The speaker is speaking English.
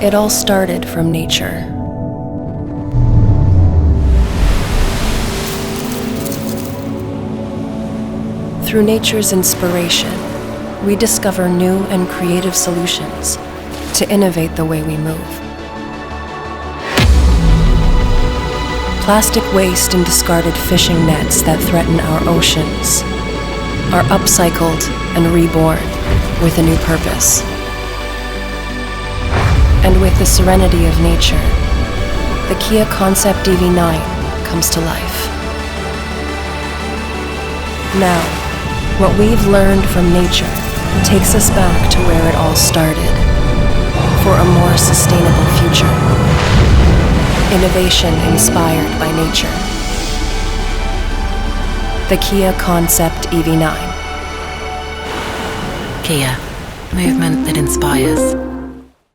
It all started from nature. Through nature's inspiration, we discover new and creative solutions to innovate the way we move. Plastic waste and discarded fishing nets that threaten our oceans are upcycled and reborn with a new purpose. And with the serenity of nature, the Kia Concept EV9 comes to life. Now, what we've learned from nature takes us back to where it all started, for a more sustainable future. Innovation inspired by nature. The Kia Concept EV9. Kia, movement that inspires.